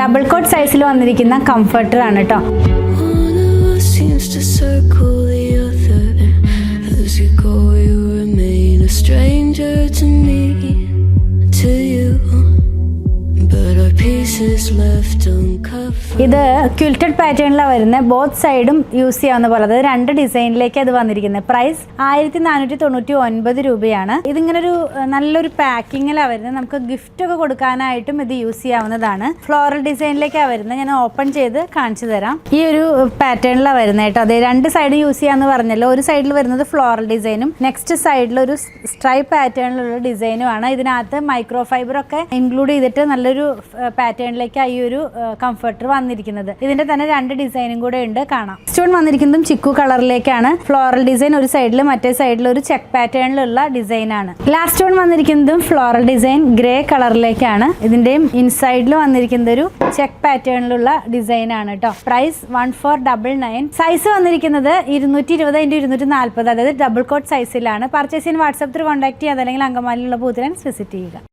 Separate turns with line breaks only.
Double coat സൈസിൽ വന്നിരിക്കുന്ന comforter ആണ് കേട്ടോ. ഇത് ക്വിൽറ്റഡ് പാറ്റേണിലാണ് വരുന്നത്. ബോത്ത് സൈഡും യൂസ് ചെയ്യാവുന്ന പോലെ, അതായത് 2 ഡിസൈനിലേക്ക് അത് വന്നിരിക്കുന്നത്. പ്രൈസ് 1499 രൂപയാണ്. ഇതിങ്ങനെ നല്ലൊരു പാക്കിങ്ങിലാണ് വരുന്നത്. നമുക്ക് ഗിഫ്റ്റ് ഒക്കെ കൊടുക്കാനായിട്ടും ഇത് യൂസ് ചെയ്യാവുന്നതാണ്. ഫ്ലോറൽ ഡിസൈനിലേക്കാണ് വരുന്നത്. ഞാൻ ഓപ്പൺ ചെയ്ത് കാണിച്ചു തരാം. ഈ ഒരു പാറ്റേണിലാണ് വരുന്നത് കേട്ടോ. അതെ, 2 സൈഡ് യൂസ് ചെയ്യാന്ന് പറഞ്ഞല്ലോ. ഒരു സൈഡിൽ വരുന്നത് ഫ്ലോറൽ ഡിസൈനും നെക്സ്റ്റ് സൈഡിൽ ഒരു സ്ട്രൈപ്പ് പാറ്റേണിലുള്ള ഡിസൈനും ആണ്. ഇതിനകത്ത് മൈക്രോ ഫൈബർ ഒക്കെ ഇൻക്ലൂഡ് ചെയ്തിട്ട് നല്ലൊരു പാറ്റേണിലേക്ക് ഈ ഒരു കംഫർട്ടർ വന്നിരിക്കുന്നത്. ഇതിന്റെ തന്നെ 2 ഡിസൈനും കൂടെ ഉണ്ട്, കാണാം. സ്റ്റോൺ വന്നിരിക്കുന്നതും ചിക്കു കളറിലേക്കാണ്. ഫ്ലോറൽ ഡിസൈൻ ഒരു സൈഡിൽ, മറ്റേ സൈഡിൽ ഒരു ചെക്ക് പാറ്റേണിലുള്ള ഡിസൈൻ ആണ്. ലാസ്റ്റ് സ്റ്റോൺ വന്നിരിക്കുന്നതും ഫ്ലോറൽ ഡിസൈൻ ഗ്രേ കളറിലേക്കാണ്. ഇതിന്റെയും ഇൻസൈഡിൽ വന്നിരിക്കുന്നത് ഒരു ചെക്ക് പാറ്റേണിലുള്ള ഡിസൈൻ ആണ് കേട്ടോ. പ്രൈസ് 1499. സൈസ് വന്നിരിക്കുന്നത് 220x240, അതായത് ഡബിൾ കോട്ട് സൈസിലാണ്. പർച്ചേസിന് വാട്സ്ആപ്പ് ത്രൂ കോൺടാക്ട് ചെയ്യുക, അല്ലെങ്കിൽ അങ്കമാലിയിലുള്ള ബൂത്തിലാണ് വിസിറ്റ് ചെയ്യുക.